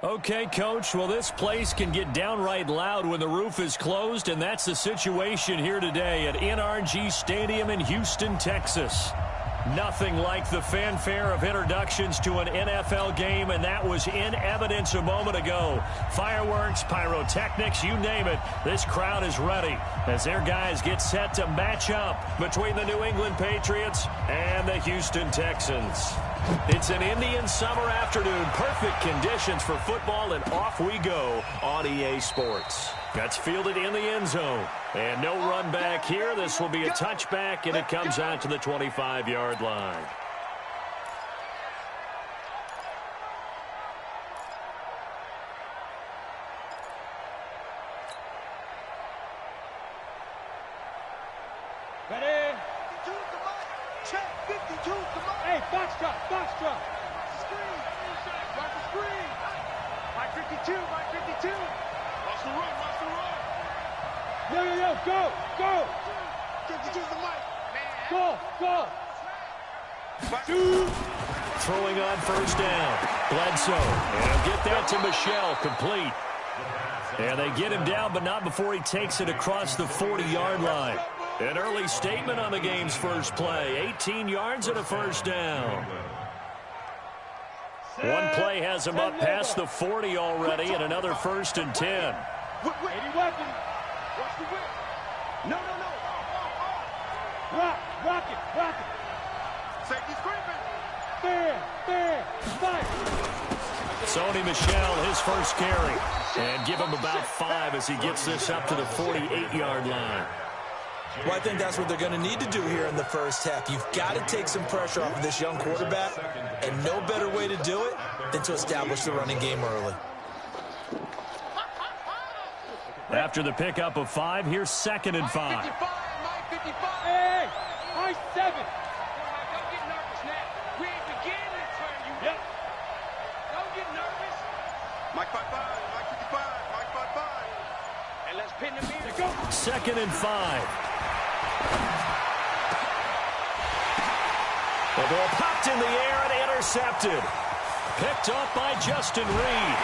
Okay, Coach, well, this place can get downright loud when the roof is closed, and that's the situation here today at NRG Stadium in Houston, Texas. Nothing like the fanfare of introductions to an NFL game, and that was in evidence a moment ago. Fireworks, pyrotechnics, you name it. This crowd is ready as their guys get set to match up between the New England Patriots and the Houston Texans. It's an Indian summer afternoon. Perfect conditions for football, and off we go on EA Sports. That's fielded in the end zone. And no run back here. This will be a touchback, and it comes out to the 25-yard line. Ready? 52, come on. Check 52, come on. Hey, box drop, box drop. Screen. Watch the screen. Mike 52, Mike 52. Watch the run, watch the run. Yo, go, go. 52's the mic. Go, go. Throwing on first down. Bledsoe. And he'll get that to Michel, complete. And they get him down, but not before he takes it across the 40-yard line. An early statement on the game's first play. 18 yards and a first down. One play has him up past the 40 already, and another 1st and 10. 80 weapon. Watch the whip. No. Rock it. Safety screaming. Fair, fight. Sony Michel, his first carry. And give him about 5 as he gets this up to the 48-yard line. Well, I think that's what they're going to need to do here in the first half. You've got to take some pressure off of this young quarterback, and no better way to do it than to establish the running game early. After the pickup of 5, here's 2nd and 5. Mike 55. Hey, Mike 7. Don't get nervous now. We ain't beginning to turn you. Yep. Don't get nervous. Mike 55, Mike 55, Mike 55. And let's pin them in. Go. 2nd and 5. The ball popped in the air and intercepted. Picked off by Justin Reed.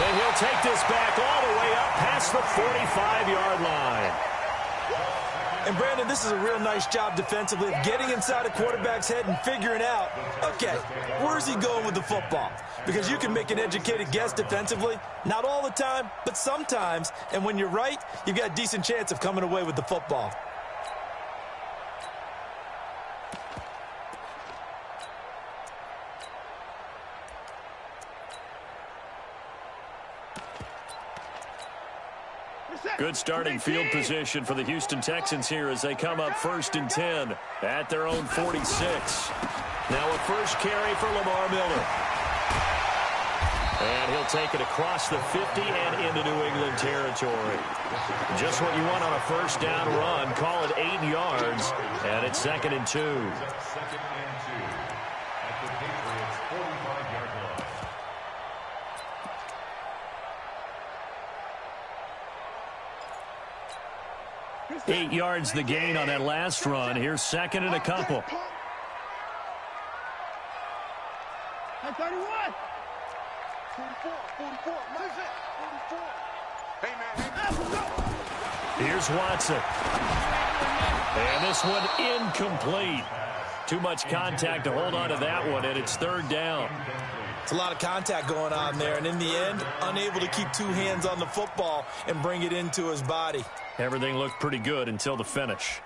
And he'll take this back all the way up past the 45-yard line. And, Brandon, this is a real nice job defensively of getting inside a quarterback's head and figuring out, okay, where's he going with the football? Because you can make an educated guess defensively, not all the time, but sometimes. And when you're right, you've got a decent chance of coming away with the football. Good starting field position for the Houston Texans here as they come up 1st and 10 at their own 46. Now a first carry for Lamar Miller. And he'll take it across the 50 and into New England territory. Just what you want on a first down run. Call it 8 yards, and it's 2nd and 2. 8 yards the gain on that last run. Here's 2nd and a couple. Hey, 31. 44. Move it. 44. Hey, man. Here's Watson. And this one incomplete. Too much contact to hold on to that one, and it's 3rd down. It's a lot of contact going on there, and in the end, unable to keep 2 hands on the football and bring it into his body. Everything looked pretty good until the finish.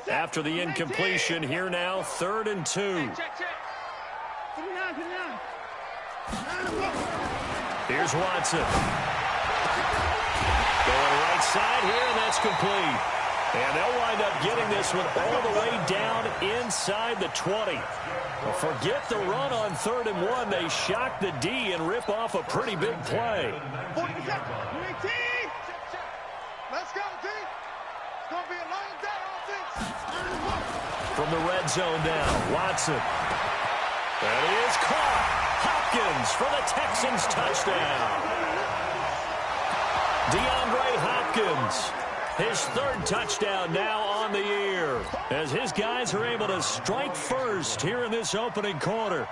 After the incompletion, here now, 3rd and 2. Here's Watson. Going right side here, and that's complete. And they'll wind up getting this one all the way down inside the 20. Well, forget the run on 3rd and 1. They shock the D and rip off a pretty big play. 40 seconds. Let's go, D. It's going to be a long day, offense. From the red zone now, Watson. That is caught. Hopkins for the Texans touchdown. DeAndre Hopkins His third touchdown now on the year, as his guys are able to strike first here in this opening quarter.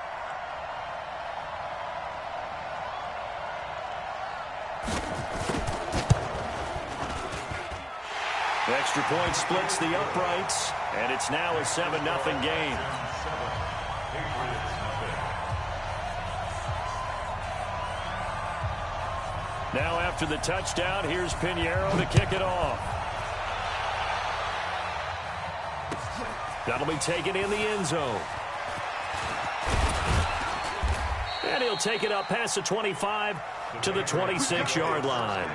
Extra point splits the uprights, and it's now a 7-0 game. Now after the touchdown, here's Pinheiro to kick it off. That'll be taken in the end zone. And he'll take it up past the 25 to the 26-yard line.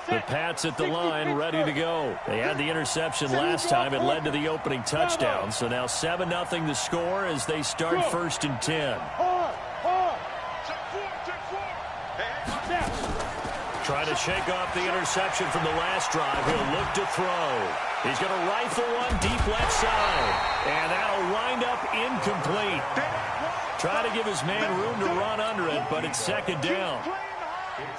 The Pats at the line, ready to go. They had the interception last time. It led to the opening touchdown. So now 7-0 the score as they start 1st and 10. Trying to shake off the interception from the last drive. He'll look to throw. He's going to rifle one deep left side. And that'll wind up incomplete. Trying to give his man room to run under it, but it's 2nd down.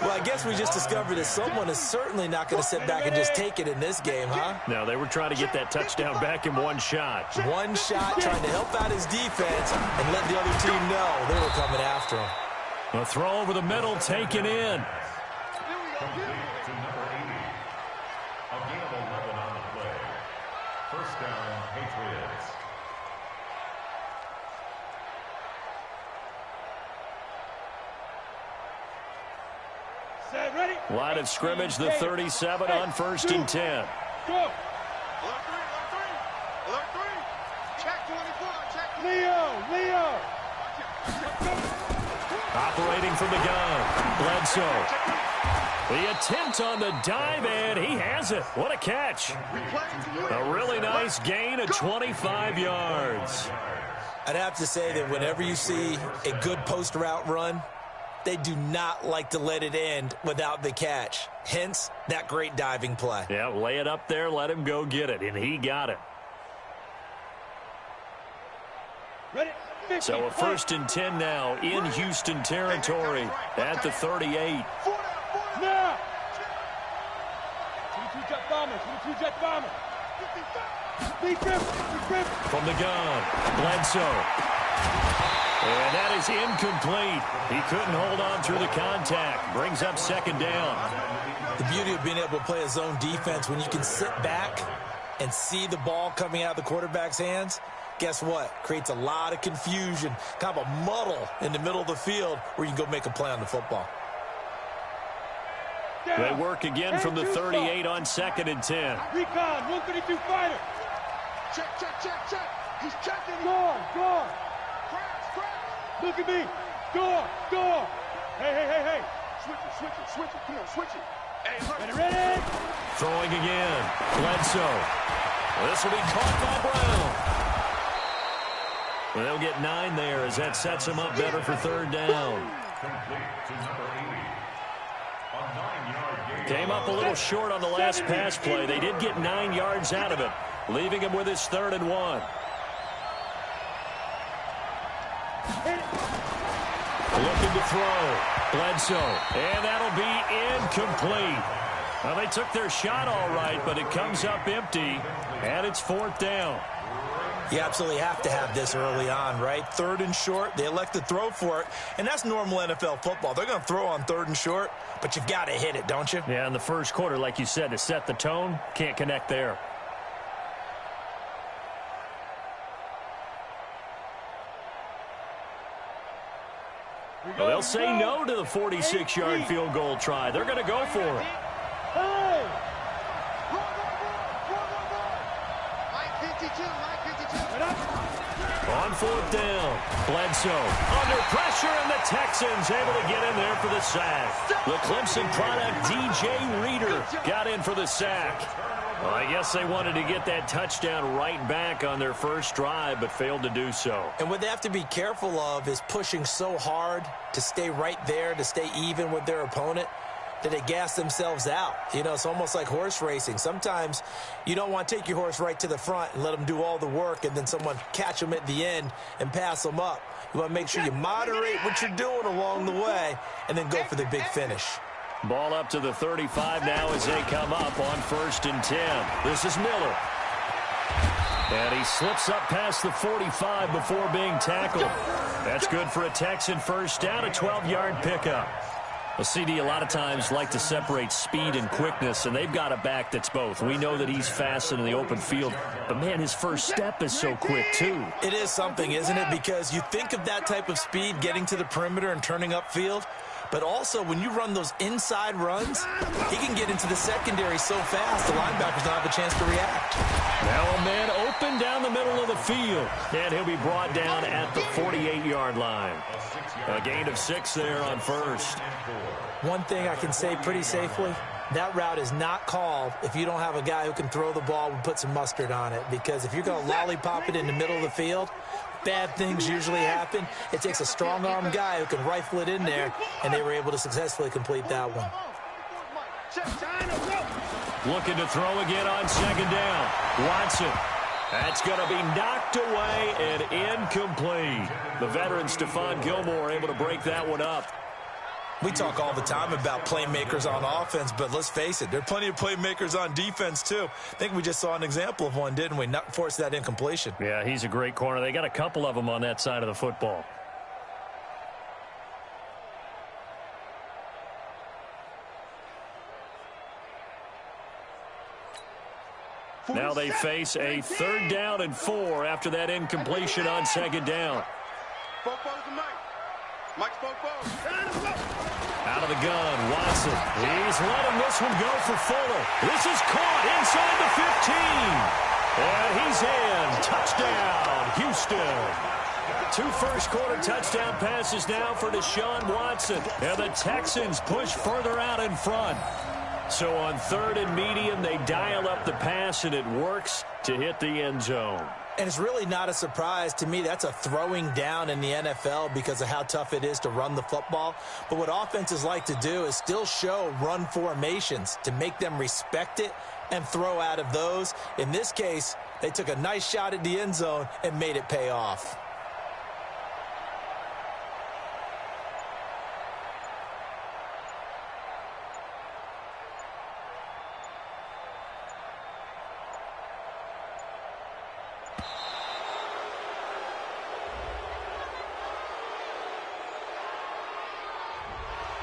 Well, I guess we just discovered that someone is certainly not going to sit back and just take it in this game, huh? No, they were trying to get that touchdown back in one shot. One shot, trying to help out his defense and let the other team know they were coming after him. A throw over the middle, taken in. Complete to number 80. A gain of 11 on the play. 1st down, Patriots. Line of scrimmage, the 37 on 1st and 10. Go. Alert 3. Alert 3. Check 24. Check 24. Leo. Operating from the gun. Bledsoe. The attempt on the dive, and he has it. What a catch. A really nice gain of 25 yards. I'd have to say that whenever you see a good post route run, they do not like to let it end without the catch. Hence, that great diving play. Yeah, lay it up there, let him go get it, and he got it. Ready? So a 1st and 10 now in Houston territory at the 38. Now! 22 jet bomber, 22 jet bomber. From the gun, Bledsoe. And that is incomplete. He couldn't hold on through the contact. Brings up 2nd down. The beauty of being able to play a zone defense when you can sit back and see the ball coming out of the quarterback's hands, guess what? Creates a lot of confusion, kind of a muddle in the middle of the field where you can go make a play on the football. They work again from the 38 on 2nd and 10. Recon, 132 fighter. Check. He's checking. Go. Crash. Look at me. Go. Hey. Switch it. Come on, switch it. Hey, ready? Throwing again. Bledsoe. This will be caught by Brown. Well, they'll get 9 there as that sets him up better for 3rd down. Complete to number 80. A 9-yard gain. Came up a little short on the last pass play. They did get 9 yards out of it, leaving him with his 3rd and 1. Looking to throw. Bledsoe. And that'll be incomplete. Well, they took their shot all right, but it comes up empty, and it's 4th down. You absolutely have to have this early on, right? 3rd and short, they elect to throw for it, and that's normal NFL football. They're going to throw on 3rd and short, but you've got to hit it, don't you? Yeah, in the first quarter, like you said, to set the tone, can't connect there. Well, they'll say no to the 46-yard field goal try. They're going to go for it. Hey! On 4th down, Bledsoe under pressure, and the Texans able to get in there for the sack. The Clemson product, DJ Reader, got in for the sack. Well, I guess they wanted to get that touchdown right back on their first drive, but failed to do so. And what they have to be careful of is pushing so hard to stay right there, to stay even with their opponent. that they gas themselves out. You know, it's almost like horse racing. Sometimes you don't want to take your horse right to the front and let them do all the work and then someone catch them at the end and pass them up. You want to make sure you moderate what you're doing along the way and then go for the big finish. Ball up to the 35 now as they come up on 1st and 10. This is Miller. And he slips up past the 45 before being tackled. That's good for a Texan first down, a 12-yard pickup. A CD a lot of times like to separate speed and quickness, and they've got a back that's both. We know that he's fast in the open field, but, man, his first step is so quick, too. It is something, isn't it? Because you think of that type of speed getting to the perimeter and turning upfield, but also when you run those inside runs, he can get into the secondary so fast the linebackers don't have a chance to react. Now a man open down the middle of the field, and he'll be brought down at the 48-yard line. A gain of 6 there on first. One thing I can say pretty safely, that route is not called if you don't have a guy who can throw the ball and put some mustard on it. Because if you're going to lollipop it in the middle of the field, bad things usually happen. It takes a strong-arm guy who can rifle it in there, and they were able to successfully complete that one. Looking to throw again on 2nd down. Watson. That's going to be knocked away and incomplete. The veteran Stephon Gilmore able to break that one up. We talk all the time about playmakers on offense, but let's face it, there are plenty of playmakers on defense, too. I think we just saw an example of one, didn't we? Not force that incompletion. Yeah, he's a great corner. They got a couple of them on that side of the football. Now they face a 3rd down and 4 after that incompletion on 2nd down. Out of the gun, Watson. He's letting this one go for Fuller. This is caught inside the 15. And he's in. Touchdown, Houston. 2 first-quarter touchdown passes now for Deshaun Watson. And the Texans push further out in front. So on 3rd and medium, they dial up the pass, and it works to hit the end zone. And it's really not a surprise to me. That's a throwing down in the NFL because of how tough it is to run the football. But what offenses like to do is still show run formations to make them respect it and throw out of those. In this case, they took a nice shot at the end zone and made it pay off.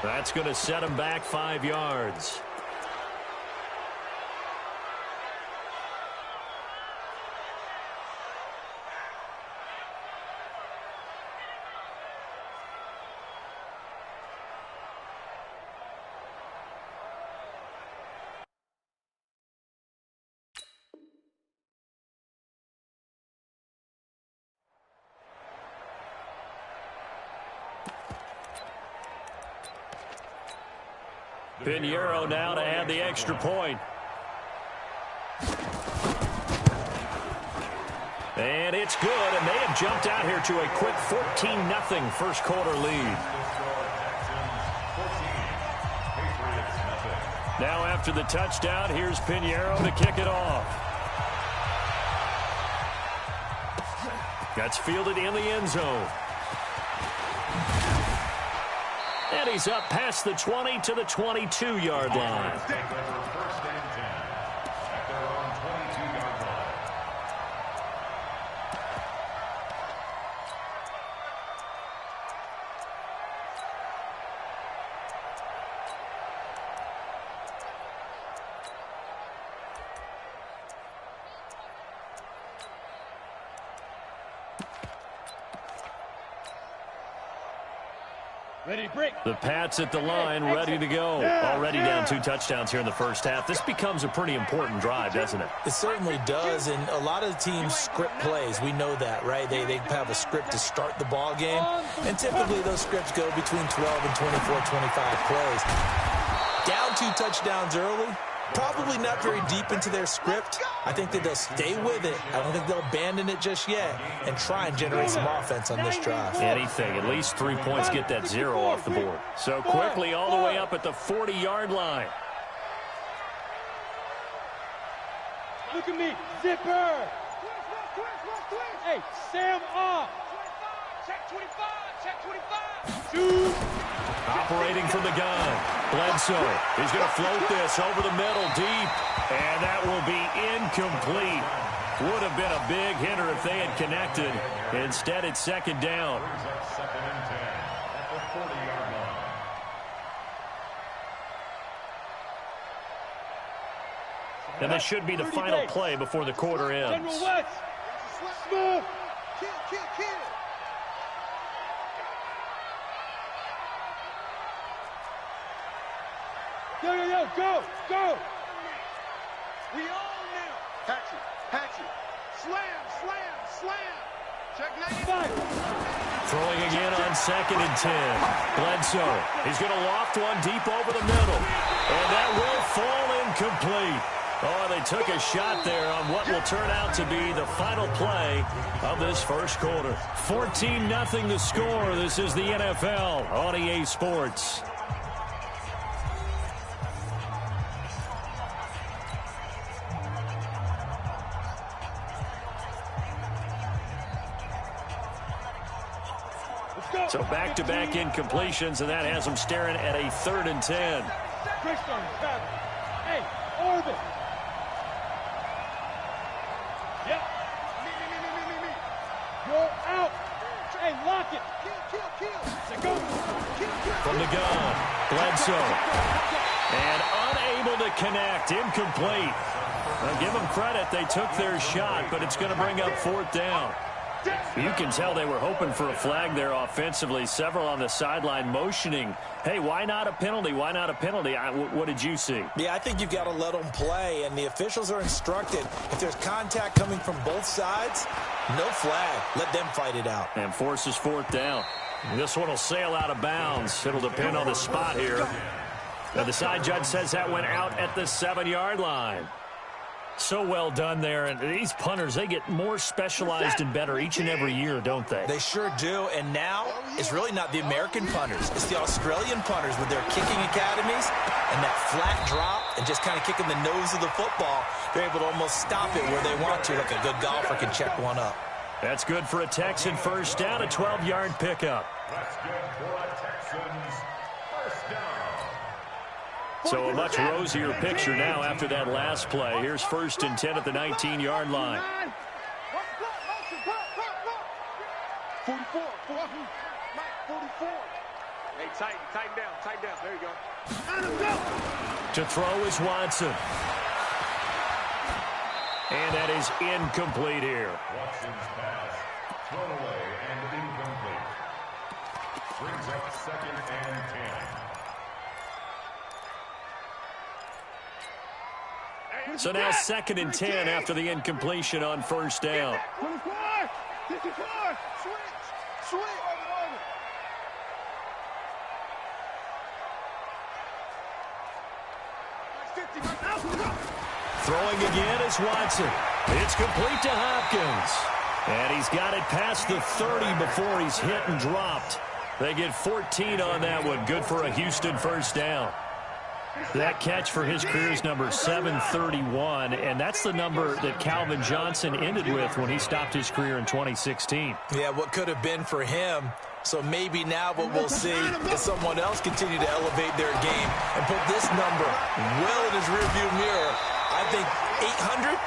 That's going to set him back 5 yards. Pinheiro now to add the extra point. And it's good, and they have jumped out here to a quick 14-0 first-quarter lead. Now after the touchdown, here's Pinheiro to kick it off. That's fielded in the end zone. And he's up past the 20 to the 22-yard line. The Pats at the line, ready to go. Already down 2 touchdowns here in the first half. This becomes a pretty important drive, doesn't it? It certainly does, and a lot of the teams script plays. We know that, right? They have a script to start the ball game, and typically those scripts go between 12 and 24, 25 plays. Down 2 touchdowns early, Probably not very deep into their script. I think that they'll stay with it. I don't think they'll abandon it just yet and try and generate some offense on this drive. Anything. At least 3 points get that 0 off the board. So quickly all the way up at the 40-yard line. Look at me. Zipper. Hey, Sam off. Check 25. Check 25. Shoot. Operating from the gun. Bledsoe. He's going to float this over the middle deep. And that will be incomplete. Would have been a big hitter if they had connected. Instead, it's second down. Second and 10 at the 40-yard line. And this should be the final play before the quarter ends. General West. Smooth. Kill. Yo, go. We all now. Hatchet. Slam. Check 95. Throwing again on second and 10. Bledsoe. He's going to loft one deep over the middle. And that will fall incomplete. Oh, they took a shot there on what will turn out to be the final play of this first quarter. 14-0 the score. This is the NFL on EA Sports. So back-to-back incompletions, and that has them staring at a 3rd and 10. Hey, Orbit. Yep. Me. You're out. Hey, lock it. Kill. Go. From the gun, Bledsoe. And unable to connect, incomplete. Now, give them credit, they took their shot, but it's going to bring up 4th down. You can tell they were hoping for a flag there offensively. Several on the sideline motioning, hey, why not a penalty? Why not a penalty? What did you see? Yeah, I think you've got to let them play, and the officials are instructed, if there's contact coming from both sides, no flag. Let them fight it out. And forces 4th down. This one will sail out of bounds. It'll depend on the spot here. Now, the side judge says that went out at the 7-yard line. So well done there, and these punters, they get more specialized and better each and every year, don't they? They sure do, and now it's really not the American punters. It's the Australian punters with their kicking academies and that flat drop and just kind of kicking the nose of the football. They're able to almost stop it where they want to, like a good golfer can check one up. That's good for a Texan first down, a 12-yard pickup. That's good for a Texans first down. So a much rosier picture now after that last play. Here's 1st and 10 at the 19-yard line. 44. Hey, tighten down. There you go. To throw is Watson. And that is incomplete here. Watson's pass thrown away and incomplete. Brings up 2nd and 10. So now 2nd and 10 after the incompletion on first down. 24. Switch. Throwing again is Watson. It's complete to Hopkins. And he's got it past the 30 before he's hit and dropped. They get 14 on that one. Good for a Houston first down. That catch for his career is number 731, and that's the number that Calvin Johnson ended with when he stopped his career in 2016. Yeah, what could have been for him. So maybe now what we'll see is someone else continue to elevate their game and put this number well in his rearview mirror. I think 800,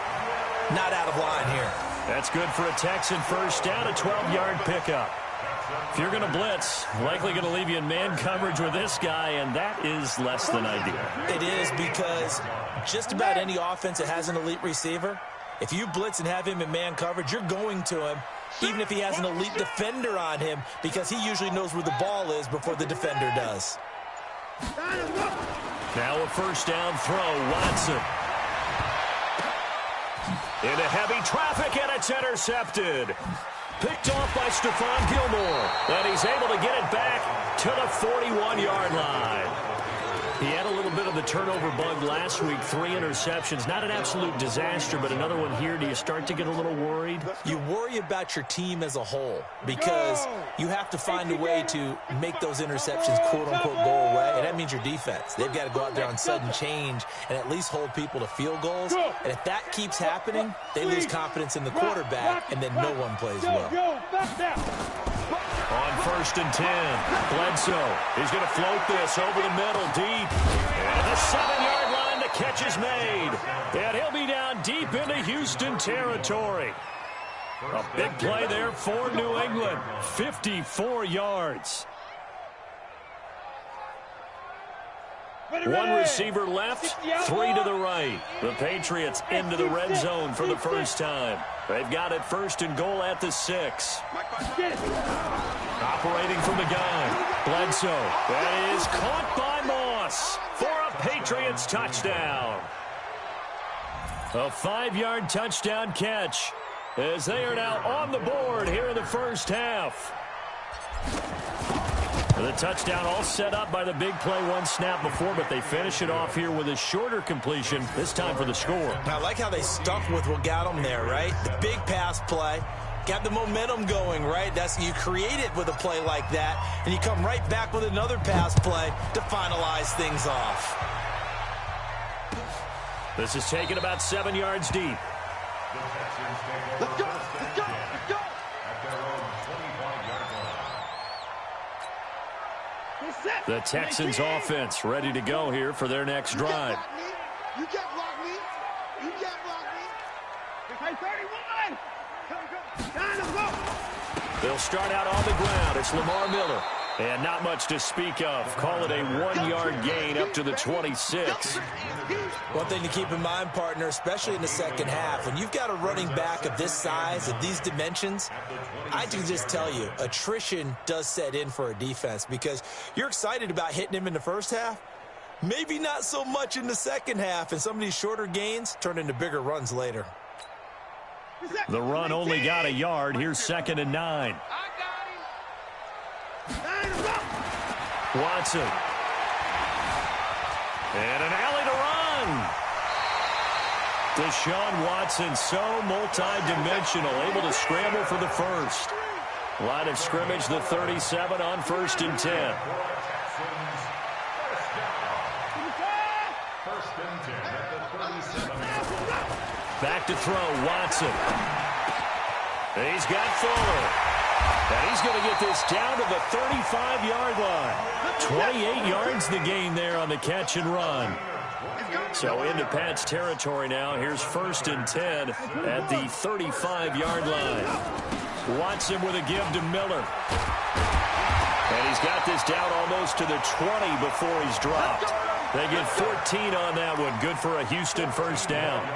not out of line here. That's good for a Texan first down, a 12-yard pickup. If you're going to blitz, likely going to leave you in man coverage with this guy, and that is less than ideal. It is, because just about any offense that has an elite receiver, if you blitz and have him in man coverage, you're going to him, even if he has an elite defender on him, because he usually knows where the ball is before the defender does. Now a first down throw, Watson. Into heavy traffic, and it's intercepted. Picked off by Stephon Gilmore. And he's able to get it back to the 41-yard line. He had a little bit of the turnover bug last week, 3 interceptions. Not an absolute disaster, but another one here. Do you start to get a little worried? You worry about your team as a whole because you have to find a way to make those interceptions, quote-unquote, go away, and that means your defense. They've got to go out there on sudden change and at least hold people to field goals, and if that keeps happening, they lose confidence in the quarterback, and then no one plays well. On 1st and 10, Bledsoe. He's going to float this over the middle, deep. And the 7-yard line, the catch is made. And he'll be down deep into Houston territory. A big play there for New England. 54 yards. One receiver left, 3 to the right. The Patriots into the red zone for the first time. They've got it 1st and goal at the 6. Operating from the gun, Bledsoe. That is caught by Moss for a Patriots touchdown. A 5-yard touchdown catch as they are now on the board here in the first half. The touchdown all set up by the big play 1 snap before, but they finish it off here with a shorter completion, this time for the score. I like how they stuck with what got them there, right? The big pass play, got the momentum going, right? You create it with a play like that, and you come right back with another pass play to finalize things off. This is taken about 7 yards deep. Let's go, let's go, let's go. The Texans offense ready to go here for their next drive. You can't block me. You can't block me. 31. They'll start out on the ground. It's Lamar Miller. And not much to speak of. Call it a 1-yard gain up to the 26. One thing to keep in mind, partner, especially in the second half, when you've got a running back of this size, of these dimensions, I can just tell you, attrition does set in for a defense because you're excited about hitting him in the first half, maybe not so much in the second half, and some of these shorter gains turn into bigger runs later. The run only got a yard. Here's 2nd and 9. Watson. And an alley to run. Deshaun Watson, so multi-dimensional, able to scramble for the first. Line of scrimmage, the 37 on 1st and 10. Back to throw, Watson. He's got Fuller. And he's going to get this down to the 35-yard line. 28 yards the gain there on the catch and run. So into Pat's territory now. Here's 1st and 10 at the 35-yard line. Watson with a give to Miller. And he's got this down almost to the 20 before he's dropped. They get 14 on that one. Good for a Houston first down.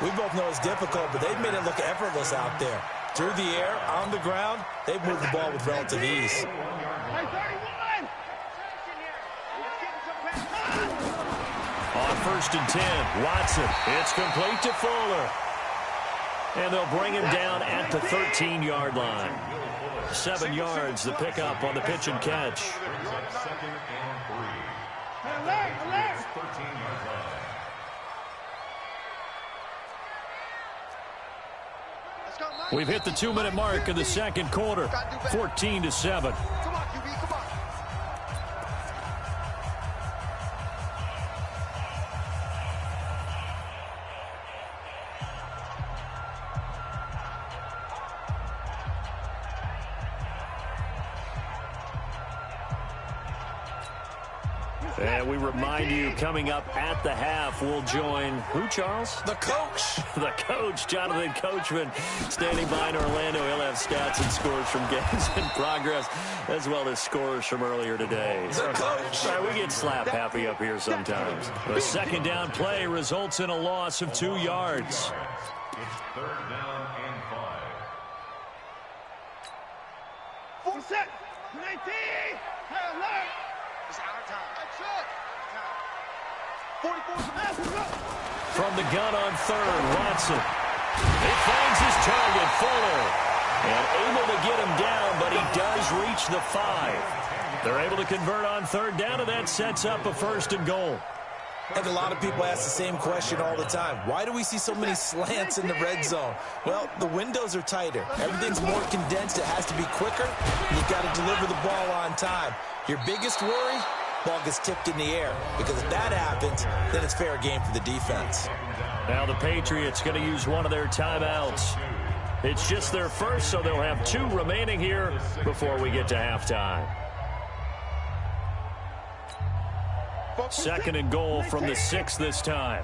We both know it's difficult, but they've made it look effortless out there. Through the air, on the ground, they've moved the ball with relative ease. On 1st and 10, Watson. It's complete to Fuller. And they'll bring him down at the 13-yard line. 7 yards, the pickup on the pitch and catch. We've hit the 2-minute mark of the second quarter. 14-7. Come on, QB, come on. And we remind you, coming up at the half, we'll join who, Charles? The coach. The coach, Jonathan Coachman, standing by in Orlando. He'll have stats and scores from games in progress, as well as scores from earlier today. The coach. All right, we get slap happy up here sometimes. The second down play results in a loss of 2 yards. It's 3rd down and 5. Full set. 19. Alert. It's our time. That's it. 44 From the gun on 3rd, Watson. He finds his target, Fuller. And able to get him down, but he does reach the 5. They're able to convert on third down, and that sets up a first and goal. I think a lot of people ask the same question all the time. Why do we see so many slants in the red zone? Well, the windows are tighter. Everything's more condensed. It has to be quicker. You've got to deliver the ball on time. Your biggest worry? Ball gets tipped in the air. Because if that happens, then it's fair game for the defense. Now the Patriots going to use one of their timeouts. It's just their first, so they'll have 2 remaining here before we get to halftime. Second and goal from the 6 this time.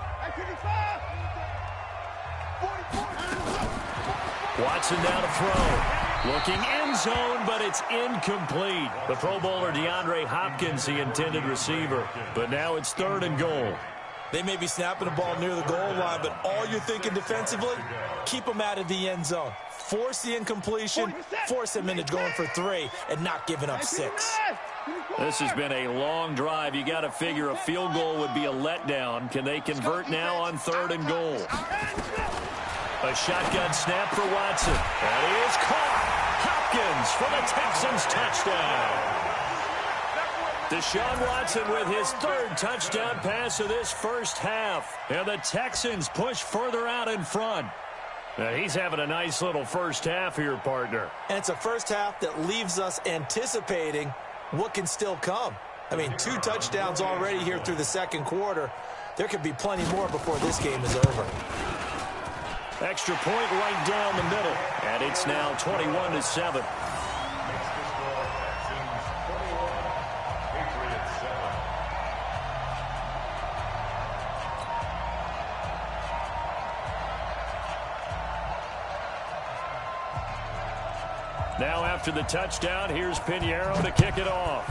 Watson down to throw. Looking end zone, but it's incomplete. The Pro Bowler DeAndre Hopkins, the intended receiver. But now it's third and goal. They may be snapping the ball near the goal line, but all you're thinking defensively, keep them out of the end zone. Force the incompletion, force them into going for 3, and not giving up 6. This has been a long drive. You got to figure a field goal would be a letdown. Can they convert now on third and goal? A shotgun snap for Watson. That is caught. Hopkins for the Texans touchdown. Deshaun Watson with his 3rd touchdown pass of this first half. And the Texans push further out in front. Now he's having a nice little first half here, partner. And it's a first half that leaves us anticipating what can still come. I mean, 2 touchdowns already here through the second quarter. There could be plenty more before this game is over. Extra point right down the middle. And it's now 21-7. Now after the touchdown, here's Pinheiro to kick it off.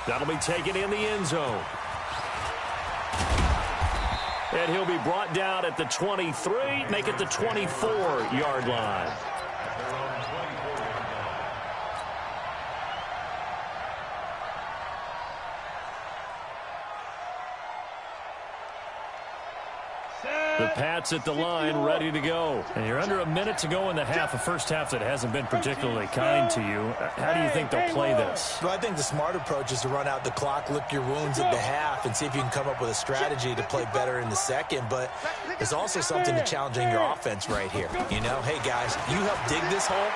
That'll be taken in the end zone. And he'll be brought down at the 23, make it the 24-yard line. The Pats at the line, ready to go. And you're under a minute to go in the half, a first half that hasn't been particularly kind to you. How do you think they'll play this? Well, I think the smart approach is to run out the clock, lick your wounds at the half, and see if you can come up with a strategy to play better in the second. But there's also something to challenging your offense right here. You know, hey, guys, you help dig this hole.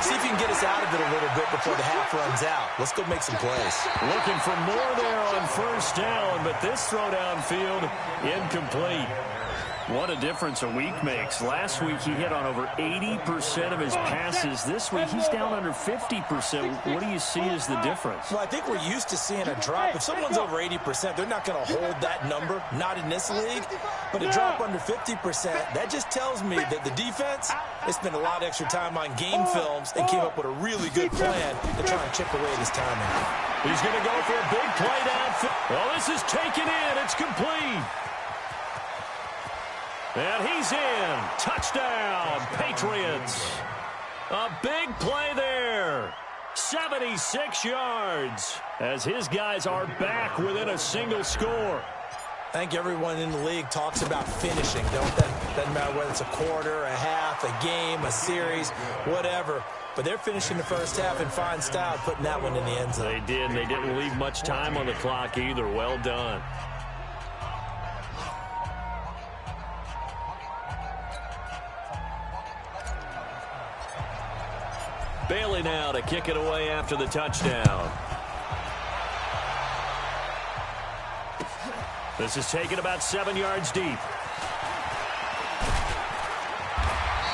See if you can get us out of it a little bit before the half runs out. Let's go make some plays. Looking for more there on first down, but this throw downfield incomplete. What a difference a week makes. Last week he hit on over 80% of his passes. This week he's down under 50%. What do you see as the difference? Well, I think we're used to seeing a drop. If someone's over 80%, they're not going to hold that number, not in this league. But a drop under 50%, that just tells me that the defense has spent a lot of extra time on game films and came up with a really good plan to try and chip away at his timing. He's going to go for a big play downfield. Well, this is taken in. It's complete. And he's in. Touchdown, Patriots. A big play there. 76 yards as his guys are back within a single score. I think everyone in the league talks about finishing, don't they? Doesn't matter whether it's a quarter, a half, a game, a series, whatever. But they're finishing the first half in fine style, putting that one in the end zone. They did. They didn't leave much time on the clock either. Well done. Bailey now to kick it away after the touchdown. This is taken about 7 yards deep.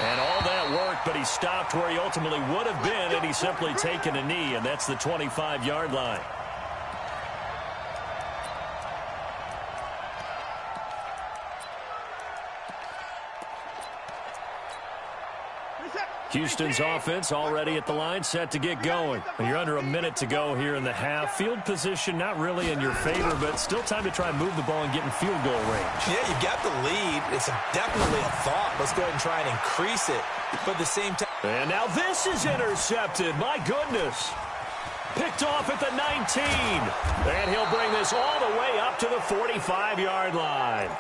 And all that worked, but he stopped where he ultimately would have been, and he's simply taken a knee, and that's the 25-yard line. Houston's offense already at the line, set to get going. You're under a minute to go here in the half. Field position not really in your favor, but still time to try and move the ball and get in field goal range. Yeah, you got the lead. It's definitely a thought. Let's go ahead and try and increase it. But at the same time... And now this is intercepted. My goodness. Picked off at the 19. And he'll bring this all the way up to the 45-yard line.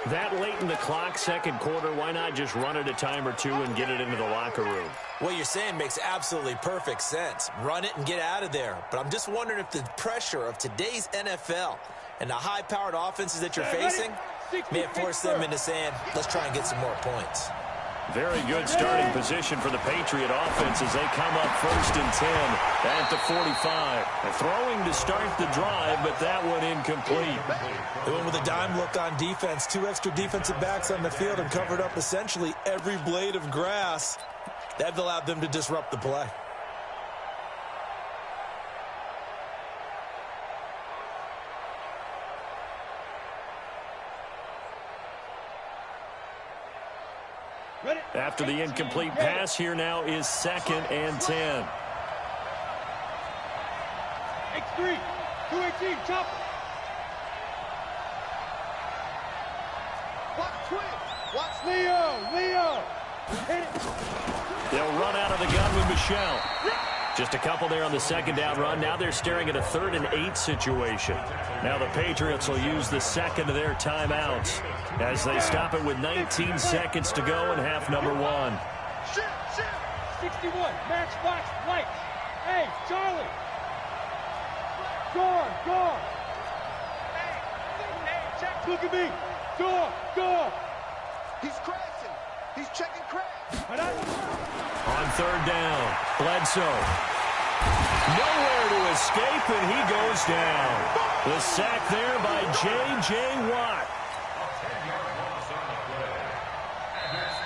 That late in the clock, second quarter, why not just run it a time or two and get it into the locker room? What you're saying makes absolutely perfect sense. Run it and get out of there. But I'm just wondering if the pressure of today's NFL and the high-powered offenses that you're facing may have forced them into saying, let's try and get some more points. Very good starting position for the Patriot offense as they come up 1st and 10 at the 45. They're throwing to start the drive, but that one incomplete. They went with a dime look on defense. 2 extra defensive backs on the field and covered up essentially every blade of grass. That allowed them to disrupt the play. After the incomplete pass, here now is 2nd and 10. X3, 218, chop. Watch twin. Watch Leo. Hit it. They'll run out of the gun with Michel. Just a couple there on the 2nd down run. Now they're staring at a 3rd and 8 situation. Now the Patriots will use the 2nd of their timeouts as they stop it with 19 seconds to go in half number 1. 61, matchbox, light. Hey, Charlie. Guard. Hey, check. Look at me. Guard. He's crashing. He's checking crash. On 3rd down, Bledsoe. Nowhere to escape, and he goes down. The sack there by J.J. Watt.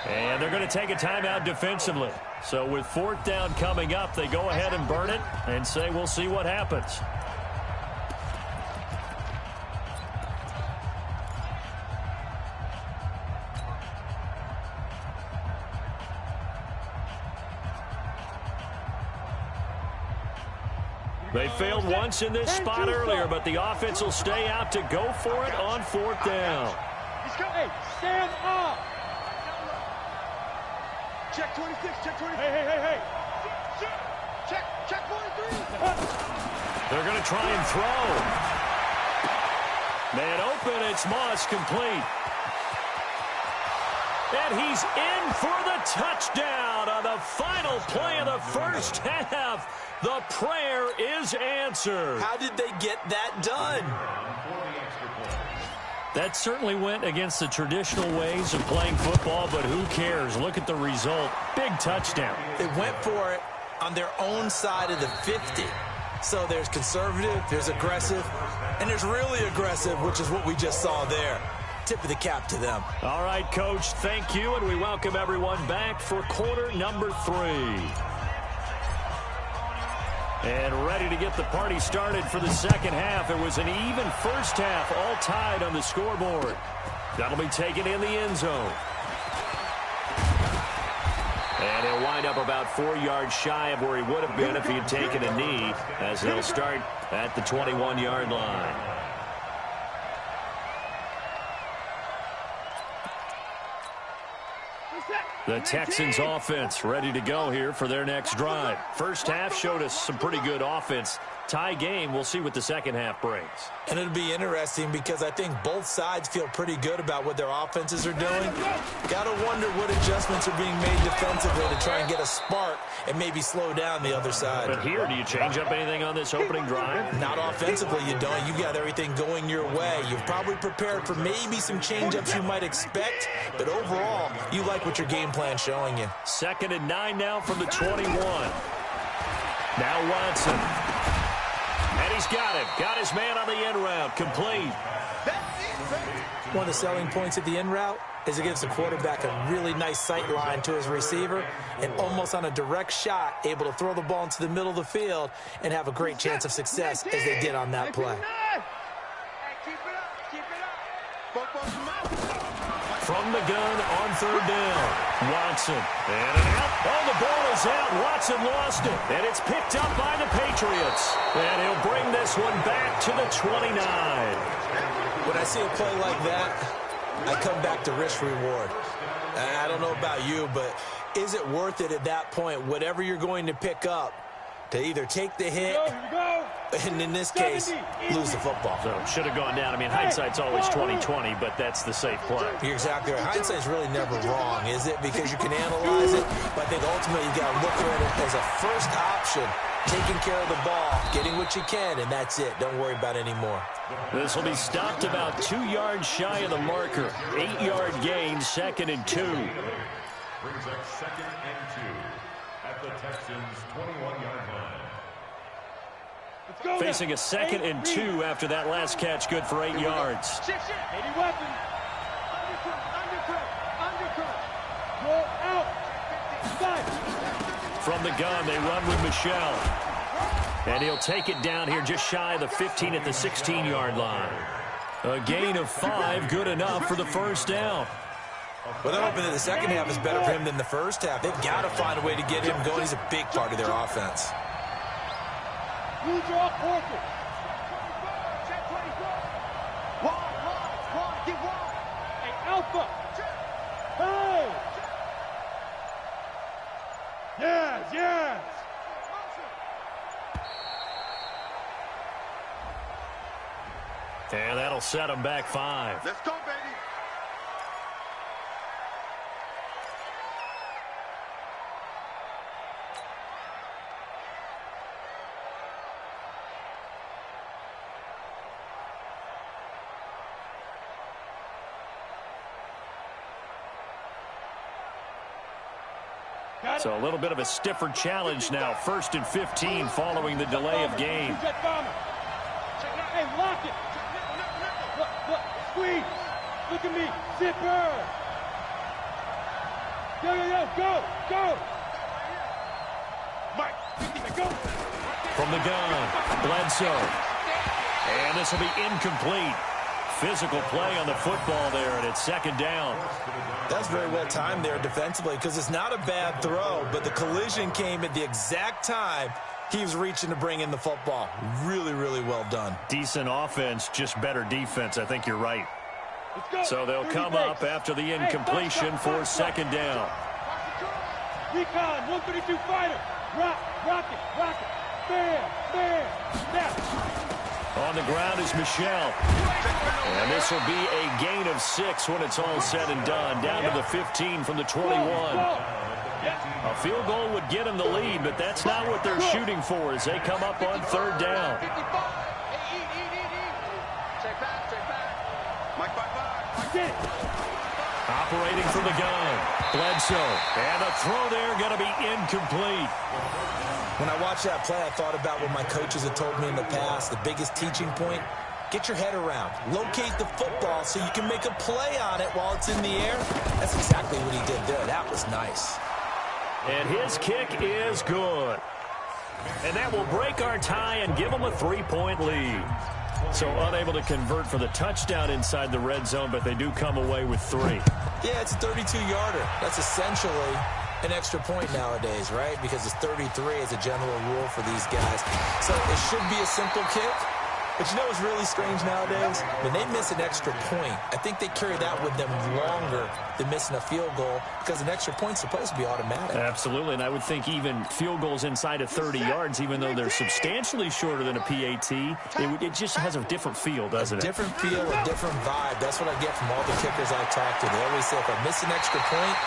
And they're going to take a timeout defensively. So with 4th down coming up, they go ahead and burn it and say we'll see what happens. They failed once in this spot earlier, but the offense will stay out to go for it on 4th down. Hey, stand up. Check 26, check 26. Hey. Check 43. They're going to try and throw. Man open, it's Moss, complete. And he's in for the touchdown on the final play of the first half. The prayer is answered. How did they get that done? That certainly went against the traditional ways of playing football, but who cares? Look at the result. Big touchdown. They went for it on their own side of the 50. So there's conservative, there's aggressive, and there's really aggressive, which is what we just saw there. Tip of the cap to them. All right, Coach, thank you, and we welcome everyone back for quarter number 3. And ready to get the party started for the second half. It was an even first half, all tied on the scoreboard. That'll be taken in the end zone. And he'll wind up about 4 yards shy of where he would have been if he had taken a knee, as they'll start at the 21-yard line. The Texans offense ready to go here for their next drive. First half showed us some pretty good offense. Tie game, we'll see what the second half brings. And it'll be interesting because I think both sides feel pretty good about what their offenses are doing. Got to wonder what adjustments are being made defensively to try and get a spark and maybe slow down the other side. But here, do you change up anything on this opening drive? Not offensively, you don't. You got everything going your way. You've probably prepared for maybe some change-ups you might expect, but overall, you like what your game plan's showing you. 2nd and 9 now from the 21. Now Watson. And he's got him. Got his man on the end route. Complete. One of the selling points of the end route is it gives the quarterback a really nice sight line to his receiver and almost on a direct shot able to throw the ball into the middle of the field and have a great chance of success as they did on that play. From the gun on 3rd down. Watson. And an out. Oh, the ball is out. Watson lost it. And it's picked up by the Patriots. And he'll bring this one back to the 29. When I see a play like that, I come back to risk-reward. I don't know about you, but is it worth it at that point? Whatever you're going to pick up, to either take the hit, and in this case, lose the football. So should have gone down. I mean, hindsight's always 20/20, but that's the safe play. You're exactly right. Hindsight's really never wrong, is it? Because you can analyze it, but I think ultimately you got to look at it as a first option, taking care of the ball, getting what you can, and that's it. Don't worry about any more. This will be stopped about 2 yards shy of the marker. 8-yard gain, 2nd and 2. Brings up 2nd and 2 at the Texans' 21-yard line. Facing a 2nd and 2 after that last catch, good for 8 yards. 80 weapons. Undercut. Roll out. From the gun, they run with Michel. And he'll take it down here just shy of the 15 at the 16-yard line. A gain of 5, good enough for the first down. Well, they're hoping that the second half is better for him than the first half. They've got to find a way to get him going. He's a big part of their offense. You draw quarter. Check 24. Wide. Get wide. Hey, Alpha. Hey. Yes. And that'll set him back 5. Let's go, baby. So a little bit of a stiffer challenge now. 1st and 15 following the delay of game. Hey, lock it. Look, squeeze. Look at me. Zipper. Go. Mike, go. From the gun, Bledsoe. And this will be incomplete. Physical play on the football there, and it's 2nd down. That's very well timed there defensively because it's not a bad throw, but the collision came at the exact time he was reaching to bring in the football. Really, really well done. Decent offense, just better defense. I think you're right. So they'll come up after the incompletion for 2nd down. Recon, 132 fighter. Rock it. Bam. Snap. On the ground is Michel. And this will be a gain of 6 when it's all said and done. Down to the 15 from the 21. A field goal would get them the lead, but that's not what they're shooting for as they come up on 3rd down. Operating from the gun, Bledsoe. And the throw there going to be incomplete. When I watched that play, I thought about what my coaches had told me in the past. The biggest teaching point, get your head around. Locate the football so you can make a play on it while it's in the air. That's exactly what he did there. That was nice. And his kick is good. And that will break our tie and give them a 3-point lead. So unable to convert for the touchdown inside the red zone, but they do come away with 3. Yeah, it's a 32-yarder. That's essentially an extra point nowadays, right? Because it's 33 as a general rule for these guys. So it should be a simple kick. But you know what's really strange nowadays? When they miss an extra point, I think they carry that with them longer than missing a field goal because an extra point's supposed to be automatic. Absolutely, and I would think even field goals inside of 30 yards, even though they're substantially shorter than a PAT, it just has a different feel, doesn't it? A different feel, a different vibe. That's what I get from all the kickers I talk to. They always say, if I miss an extra point,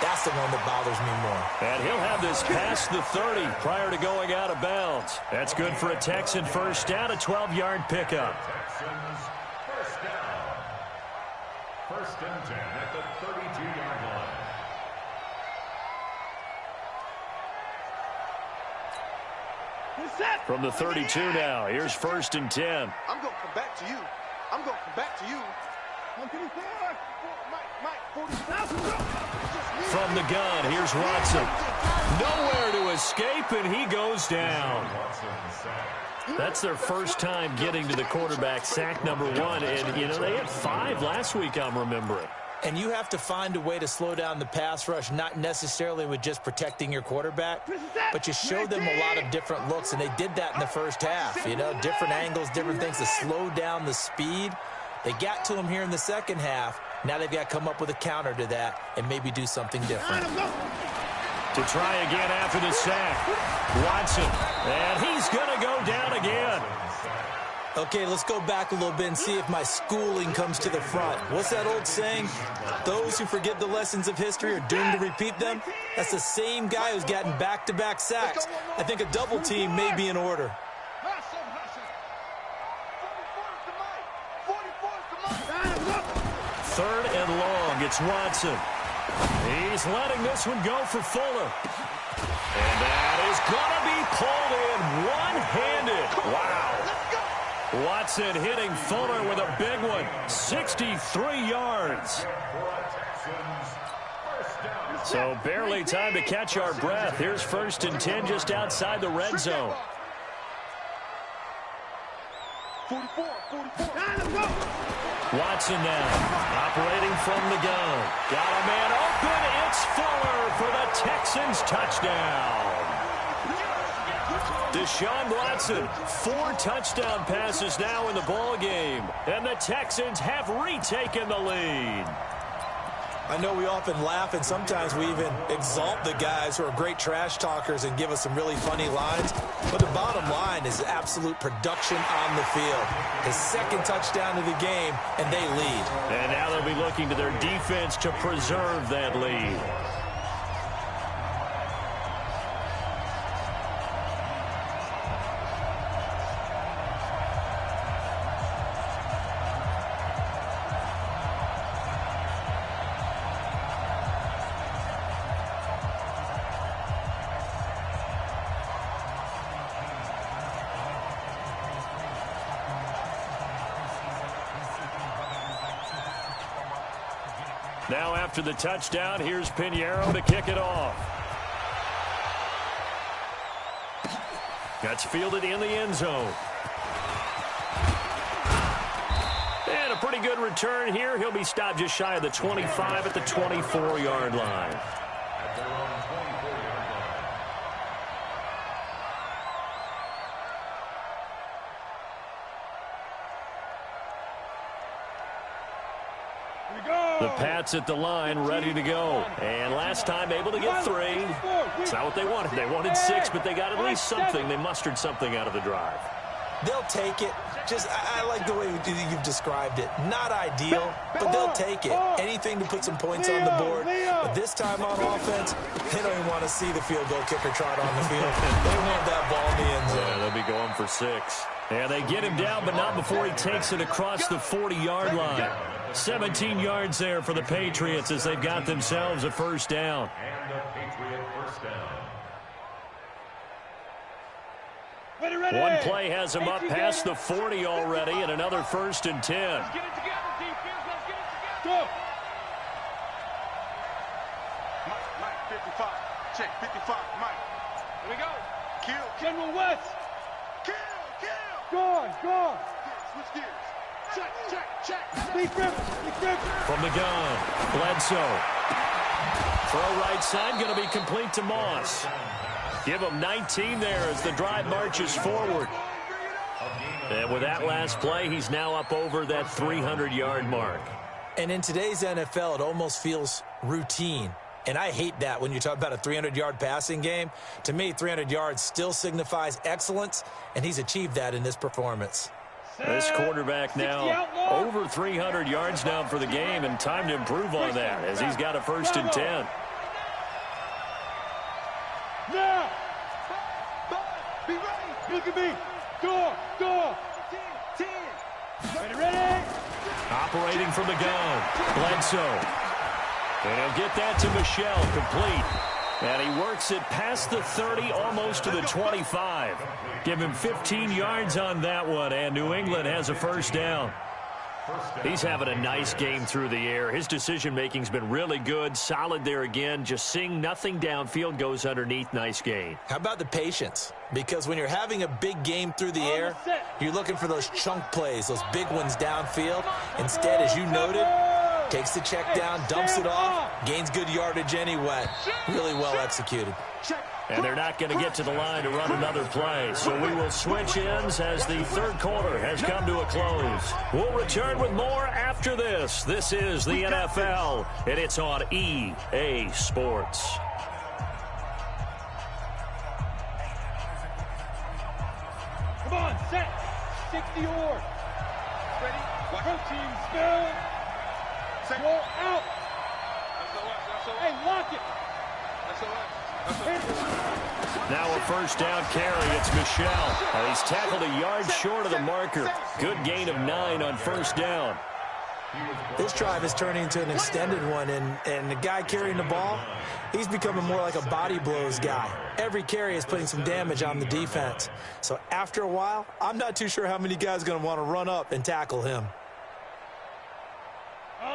that's the one that bothers me more. And he'll have this past the 30 prior to going out of bounds. That's good for a Texan first down, a 12-yard pickup. Texans first down. 1st and 10 at the 32-yard line. From the 32 now, here's 1st and 10. I'm going to come back to you. From the gun, here's Watson. Nowhere to escape, and he goes down. That's their first time getting to the quarterback, sack number 1. And, you know, they had 5 last week, I'm remembering. And you have to find a way to slow down the pass rush, not necessarily with just protecting your quarterback, but you show them a lot of different looks, and they did that in the first half. You know, different angles, different things to slow down the speed. They got to him here in the second half. Now they've got to come up with a counter to that and maybe do something different. To try again after the sack. Watson. And he's going to go down again. Okay, let's go back a little bit and see if my schooling comes to the front. What's that old saying? Those who forget the lessons of history are doomed to repeat them. That's the same guy who's gotten back-to-back sacks. I think a double team may be in order. Third and long. It's Watson. He's letting this one go for Fuller. And that is going to be pulled in one-handed. Wow. Watson hitting Fuller with a big one. 63 yards. So barely time to catch our breath. Here's 1st and 10 just outside the red zone. 44. Watson now, operating from the gun. Got a man open. It's Fuller for the Texans touchdown. Deshaun Watson, 4 touchdown passes now in the ball game, and the Texans have retaken the lead. I know we often laugh, and sometimes we even exalt the guys who are great trash talkers and give us some really funny lines. But the bottom line is absolute production on the field. His 2nd touchdown of the game, and they lead. And now they'll be looking to their defense to preserve that lead. Now after the touchdown, here's Pinheiro to kick it off. That's fielded in the end zone. And a pretty good return here. He'll be stopped just shy of the 25 at the 24-yard line. The Pats at the line, ready to go. And last time able to get 3. It's not what they wanted. They wanted 6, but they got at least something. They mustered something out of the drive. They'll take it. I like the way you've described it. Not ideal, but they'll take it. Anything to put some points on the board. But this time on offense, they don't even want to see the field goal kicker trot on the field. They want that ball in the end zone. Yeah, they'll be going for 6. And they get him down, but not before he takes it across the 40-yard line. 17 yards there for the Patriots as they've got themselves a first down. And the Patriot first down. One play has him up past the 40 already, and another 1st and 10. Let's get it together, defense. Let's get it together. Go. Mike, 55. Check, 55, Mike. Here we go. Kill. General West. Kill. Go. Switch gears. Check. Big grip. From the gun, Bledsoe. Throw right side, going to be complete to Moss. Give him 19 there as the drive marches forward. And with that last play, he's now up over that 300-yard mark. And in today's NFL, it almost feels routine. And I hate that when you talk about a 300-yard passing game. To me, 300 yards still signifies excellence, and he's achieved that in this performance. This quarterback now over 300 yards now for the game, and time to improve on that as he's got a 1st and 10. Now, be ready. Look at me. Go. 10. Ready. Operating from the gun, Bledsoe. And he'll get that to Michelle, complete. And he works it past the 30, almost to the 25. Give him 15 yards on that one, and New England has a first down. He's having a nice game through the air. His decision-making's been really good, solid there again. Just seeing nothing downfield, goes underneath, nice gain. How about the patience? Because when you're having a big game through the air, you're looking for those chunk plays, those big ones downfield. Instead, as you noted, takes the check down, dumps it off, gains good yardage anyway. Really well executed. And they're not going to get to the line to run another play. So we will switch ends as the third quarter has come to a close. We'll return with more after this. This is the NFL, and it's on EA Sports. the orb. Ready? Protein spill. Roll out. Hey, lock it. Now a first down carry. It's Michel. He's tackled a yard short of the marker. Good gain of 9 on first down. This drive is turning into an extended one, and the guy carrying the ball, he's becoming more like a body blows guy. Every carry is putting some damage on the defense. So after a while, I'm not too sure how many guys are going to want to run up and tackle him.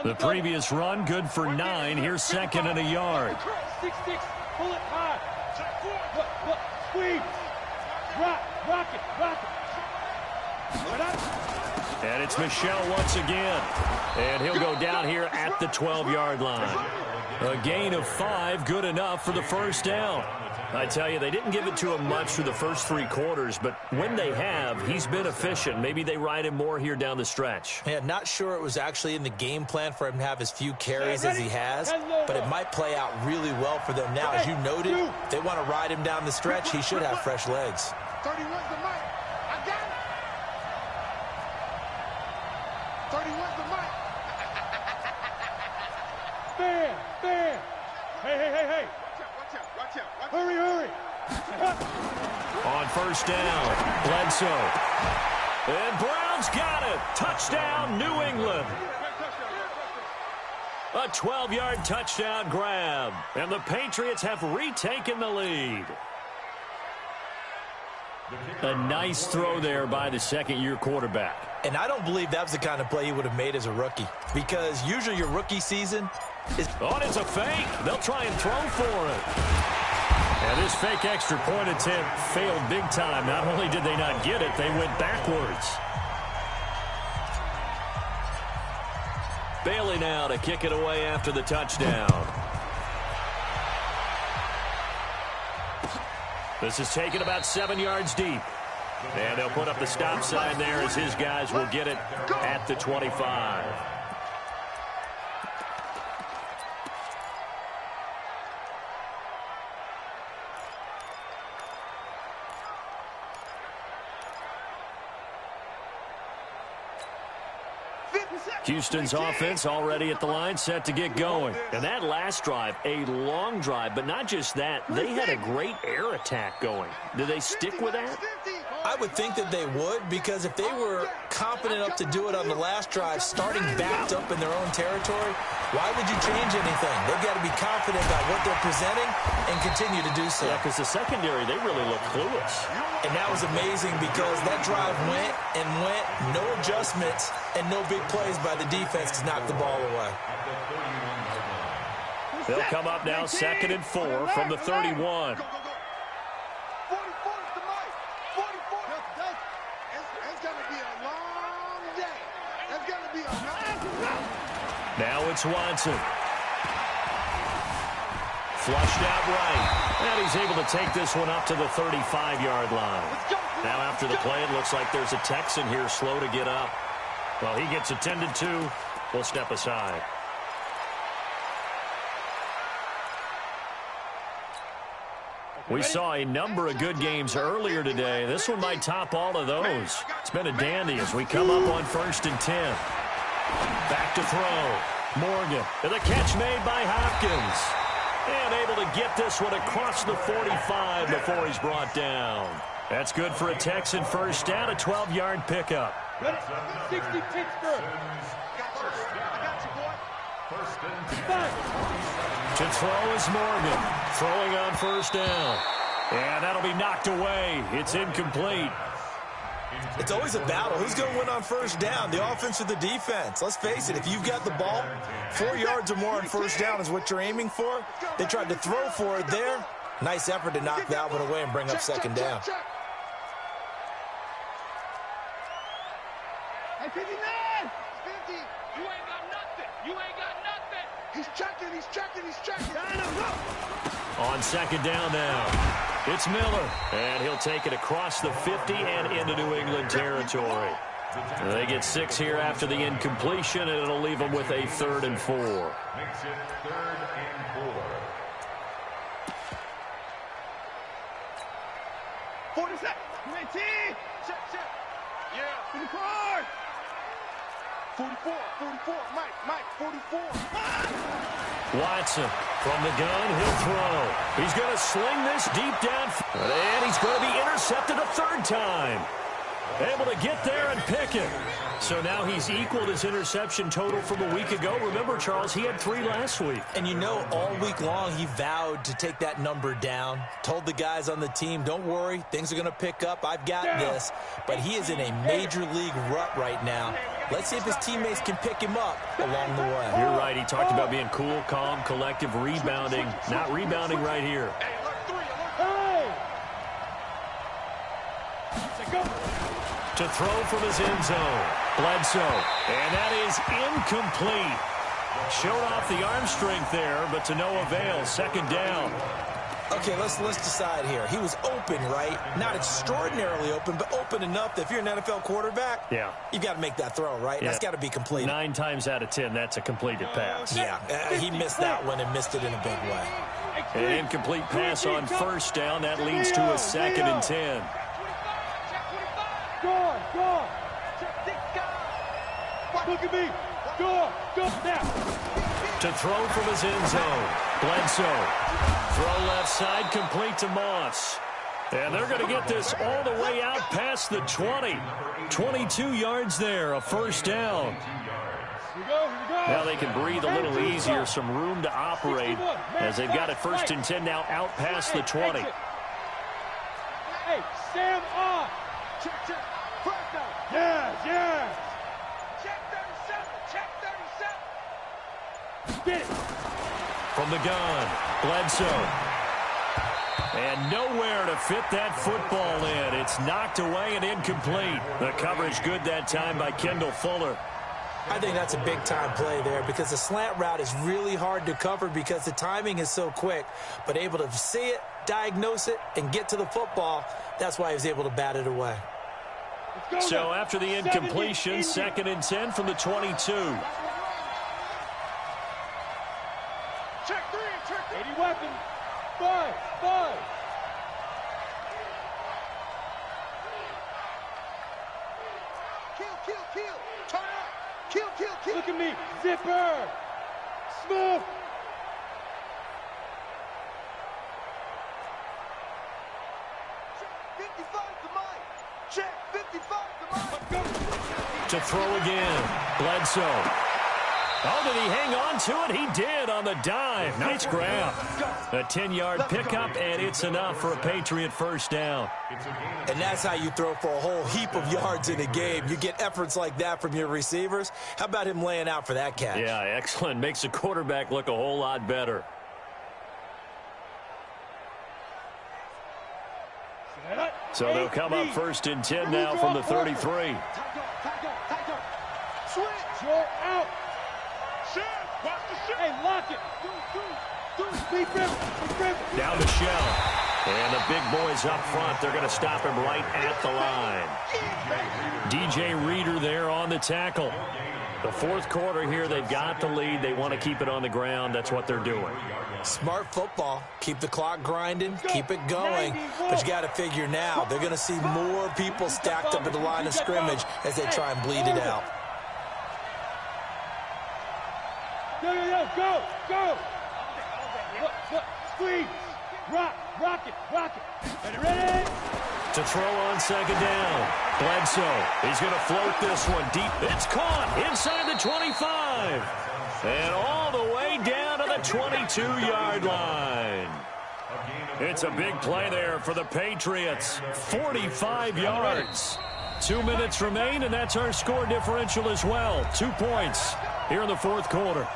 The previous run, good for 9. Here's second and a yard. 6-6, pull it high. Squeeze. Rock it. And it's Michel once again. And he'll go down here at the 12-yard line. A gain of 5, good enough for the first down. I tell you, they didn't give it to him much for the first 3 quarters, but when they have, he's been efficient. Maybe they ride him more here down the stretch. Yeah, not sure it was actually in the game plan for him to have as few carries as he has, but it might play out really well for them now. As you noted, if they want to ride him down the stretch, he should have fresh legs. 31's the mic. I got it. 31's the mic. Stand. Hey. Hurry. On first down, Bledsoe. And Brown's got it. Touchdown, New England. A 12-yard touchdown grab. And the Patriots have retaken the lead. A nice throw there by the second-year quarterback. And I don't believe that was the kind of play he would have made as a rookie, because usually your rookie season is... Oh, it's a fake. They'll try and throw for it. And this fake extra point attempt failed big time. Not only did they not get it, they went backwards. Bailey now to kick it away after the touchdown. This is taken about 7 yards deep. And they'll put up the stop sign there as his guys will get it at the 25. Houston's offense already at the line, set to get going. And that last drive, a long drive, but not just that. They had a great air attack going. Do they stick with that? I would think that they would, because if they were confident enough to do it on the last drive, starting backed up in their own territory, why would you change anything? They've got to be confident about what they're presenting and continue to do so. Yeah, because the secondary, they really look clueless. And that was amazing, because that drive went, no adjustments, and no big plays by the defense to knock the ball away. They'll come up now, 2nd and 4 from the 31. Now it's Watson. Flushed out right. And he's able to take this one up to the 35-yard line. Now after the play, it looks like there's a Texan here slow to get up. Well, he gets attended to. We'll step aside. We saw a number of good games earlier today. This one might top all of those. It's been a dandy as we come up on 1st and 10. Back to throw. Morgan. And the catch made by Hopkins. And able to get this one across the 45 before he's brought down. That's good for a Texan first down, a 12-yard pickup. 60 Pittsburgh. To throw is Morgan. Throwing on first down. And that'll be knocked away. It's incomplete. It's always a battle. Who's going to win on first down, the offense or the defense? Let's face it, if you've got the ball, 4 yards or more on first down is what you're aiming for. They tried to throw for it there. Nice effort to knock that one away and bring up 2nd down. Hey, 59! 50! You ain't got nothing! He's checking! On 2nd down now. It's Miller, and he'll take it across the 50 and into New England territory. They get 6 here after the incompletion, and it'll leave them with a 3rd and 4. Makes it 3rd and 4. 40 seconds. 19. Check. Yeah. 44, Mike, 44. Watson from the gun, he'll throw. He's going to sling this deep down. And he's going to be intercepted a third time. Able to get there and pick it. So now he's equaled his interception total from a week ago. Remember, Charles, he had 3 last week. And you know, all week long he vowed to take that number down. Told the guys on the team, don't worry, things are going to pick up. I've got this. But he is in a major league rut right now. Let's see if his teammates can pick him up along the way. You're right. He talked about being cool, calm, collective, rebounding. Not rebounding right here. To throw from his end zone. Bledsoe. And that is incomplete. Showed off the arm strength there, but to no avail. Second down. Okay, let's decide here. He was open, right? Not extraordinarily open, but open enough that if you're an NFL quarterback, you got to make that throw, right? That's got to be completed. 9 times out of 10, that's a completed pass. Yeah, he missed that one and missed it in a big way. An incomplete pass on first down. That leads to a 2nd and 10. Go. Look at me. Go now. To throw from his end zone. Bledsoe. Throw left side, complete to Moss. And they're going to get this all the way out past the 20. 22 yards there, a first down. Here we go. Now they can breathe a little easier, some room to operate as they've got it 1st and 10 now out past the 20. Hey, stand on. Check. First down. Yes. Check 37. Get it. From the gun, Bledsoe. And nowhere to fit that football in. It's knocked away and incomplete. The coverage good that time by Kendall Fuller. I think that's a big-time play there because the slant route is really hard to cover because the timing is so quick. But able to see it, diagnose it, and get to the football, that's why he was able to bat it away. So after the incompletion, 2nd and 10 from the 22. Check 3. 80 weapons. 5. Kill. Turn up. Kill. Look at me. Zipper. Smooth. Check 55 to mine. Check 55 to mine. To throw again. Bledsoe. Oh, did he hang on to it? He did on the dive. Nice grab. A 10-yard pickup, and it's enough for a Patriot first down. And that's how you throw for a whole heap of yards in a game. You get efforts like that from your receivers. How about him laying out for that catch? Yeah, excellent. Makes the quarterback look a whole lot better. So they'll come up 1st and 10 now from the 33. Switch. You're out. Hey, lock it. Now Michelle. And the big boys up front, they're going to stop him right at the line. DJ Reader there on the tackle. The 4th quarter here, they've got the lead. They want to keep it on the ground. That's what they're doing. Smart football. Keep the clock grinding. Keep it going. But you got to figure now, they're going to see more people stacked up at the line of scrimmage as they try and bleed it out. Go. Squeeze. Rock it. Ready? To throw on 2nd down. Bledsoe. He's going to float this one deep. It's caught inside the 25. And all the way down to the 22-yard line. It's a big play there for the Patriots. 45 yards. 2 minutes remain, and that's our score differential as well. 2 points here in the 4th quarter.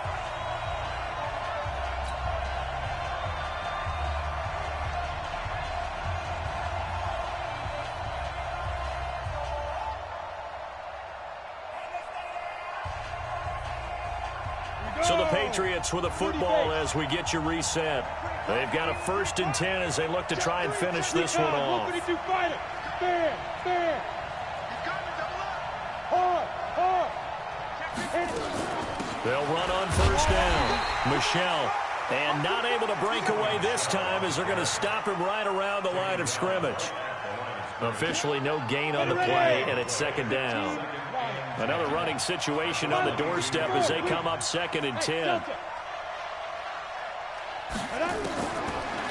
So the Patriots with a football as we get you reset. They've got a 1st and 10 as they look to try and finish this one off. They'll run on 1st down. Michelle. And not able to break away this time as they're going to stop him right around the line of scrimmage. Officially no gain on the play, and it's second down. Another running situation on the doorstep as they come up 2nd and 10.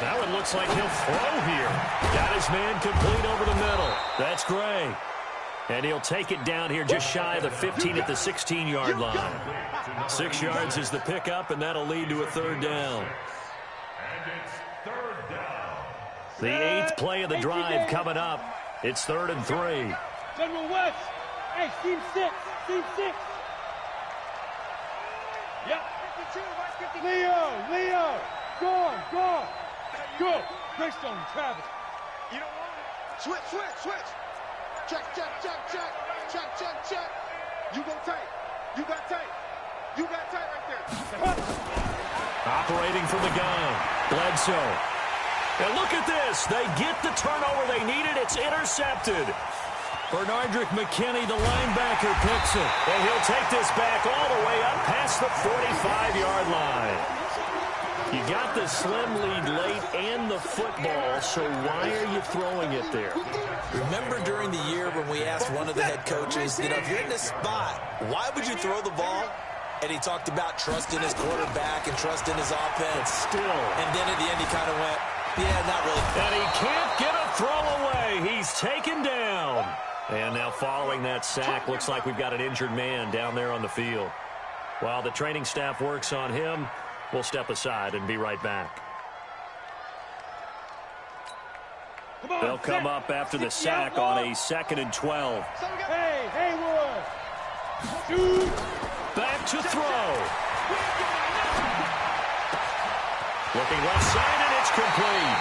Now it looks like he'll throw here. Got his man complete over the middle. That's Gray. And he'll take it down here just shy of the 15 at the 16-yard line. 6 yards is the pickup, and that'll lead to a 3rd down. And it's 3rd down. The 8th play of the drive coming up. It's 3rd and 3. General West. Hey, team 6. Team 6. Yep. 52, Leo. Go. Greystone, Travis. You don't want it. Switch. Check. You go tight. You got tight right there. Operating from the gun. Bledsoe. And look at this. They get the turnover they needed. It's intercepted. Bernardrick McKinney, the linebacker, picks it. And he'll take this back all the way up past the 45-yard line. You got the slim lead late and the football, so why are you throwing it there? Remember during the year when we asked one of the head coaches, if you're in this spot, why would you throw the ball? And he talked about trusting his quarterback and trusting his offense. Still. And then at the end he kind of went, yeah, not really. And he can't get a throw away. He's taken down. And now following that sack, looks like we've got an injured man down there on the field. While the training staff works on him, we'll step aside and be right back. They'll come up after the sack on a 2nd and 12. Hey, Haywood. Back to throw. Looking left side, and it's complete.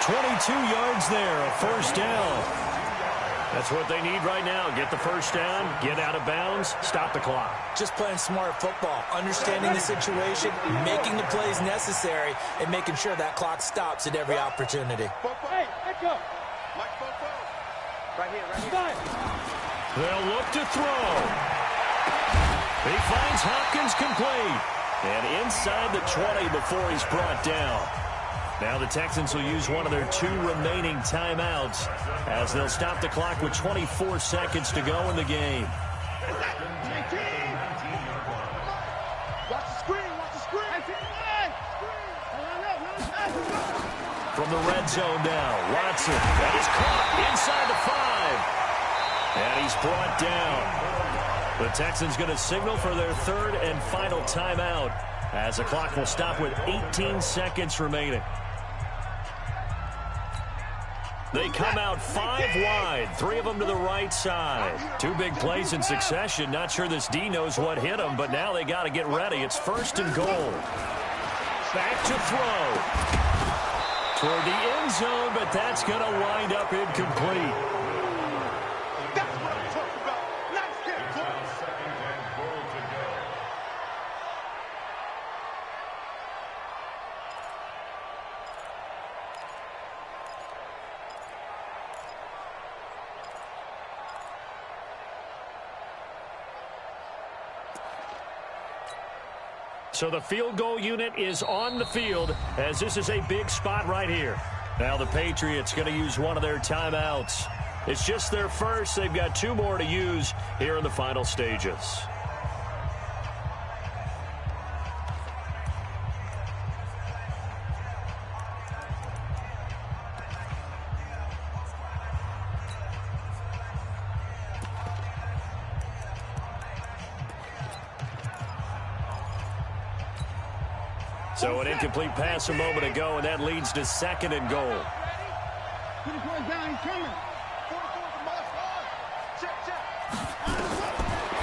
22 yards there, a 1st down. That's what they need right now. Get the 1st down, get out of bounds, stop the clock. Just playing smart football, understanding the situation, making the plays necessary, and making sure that clock stops at every opportunity. Hey, Echo. Right here. They'll look to throw. He finds Hopkins complete. And inside the 20 before he's brought down. Now the Texans will use one of their 2 remaining timeouts as they'll stop the clock with 24 seconds to go in the game. Watch the screen. From the red zone now, Watson. That is caught inside the 5. And he's brought down. The Texans going to signal for their 3rd and final timeout as the clock will stop with 18 seconds remaining. They come out 5 wide, 3 of them to the right side. 2 big plays in succession. Not sure this D knows what hit them, but now they got to get ready. It's 1st and goal. Back to throw. Toward the end zone, but that's going to wind up incomplete. That's what I'm talking about. Nice hit, boy. 2nd and goal to go. So the field goal unit is on the field as this is a big spot right here. Now the Patriots going to use one of their timeouts. It's just their first. They've got 2 more to use here in the final stages. So an incomplete pass a moment ago, and that leads to 2nd and goal.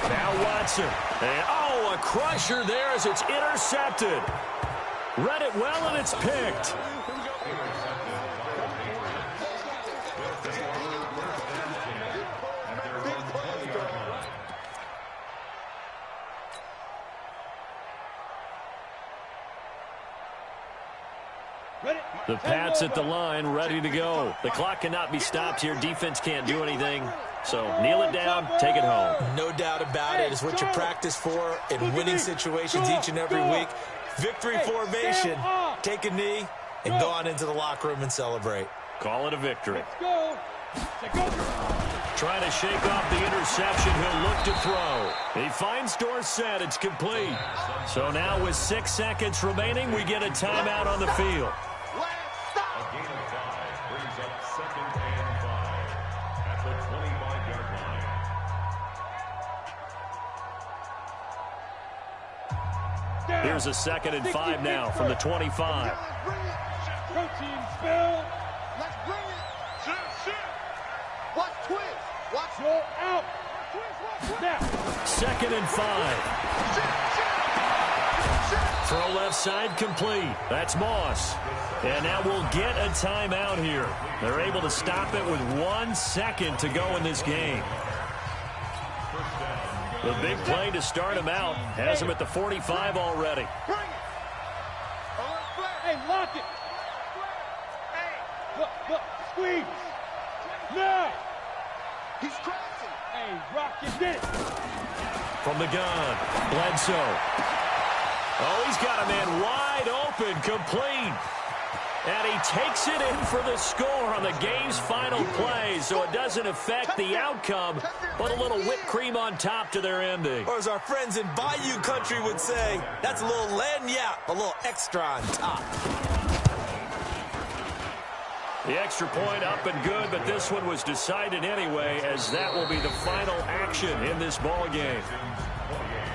Now Watson. And, a crusher there as it's intercepted. Read it well, and it's picked. The Pats at the line, ready to go. The clock cannot be stopped here. Defense can't do anything. So kneel it down, take it home. No doubt about it. It's what you practice for in winning situations each and every week. Victory formation. Take a knee and go on into the locker room and celebrate. Call it a victory. Let's go. Trying to shake off the interception. He'll look to throw. He finds Dorsett. It's complete. So now with 6 seconds remaining, we get a timeout on the field. A gain of 5 brings up 2nd and 5 at the 25-yard line. Here's a 2nd and 5 now from the 25. Protein spill. Let's bring it. Watch twist. Watch roll out. Now. 2nd and 5. Throw left side complete. That's Moss. And now we'll get a timeout here. They're able to stop it with 1 second to go in this game. The big play to start him out has him at the 45 already. Bring it. Hey, lock it. Look, squeeze. Now. He's crashing. Hey, rock your dick. From the gun, Bledsoe. Oh, he's got a man wide open, complete. And he takes it in for the score on the game's final play, so it doesn't affect the outcome, but a little whipped cream on top to their ending. Or as our friends in Bayou Country would say, that's a little lagniappe, a little extra on top. The extra point up and good, but this one was decided anyway, as that will be the final action in this ball game.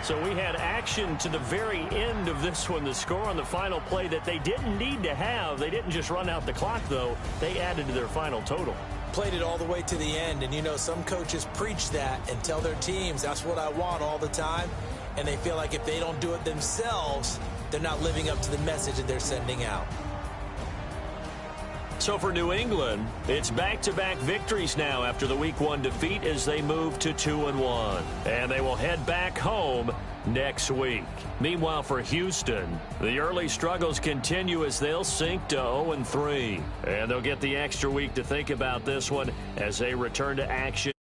So we had action to the very end of this one, the score on the final play that they didn't need to have. They didn't just run out the clock, though. They added to their final total. Played it all the way to the end, and you know some coaches preach that and tell their teams, that's what I want all the time, and they feel like if they don't do it themselves, they're not living up to the message that they're sending out. So for New England, it's back-to-back victories now after the Week 1 defeat as they move to 2-1. And they will head back home next week. Meanwhile, for Houston, the early struggles continue as they'll sink to 0-3. And they'll get the extra week to think about this one as they return to action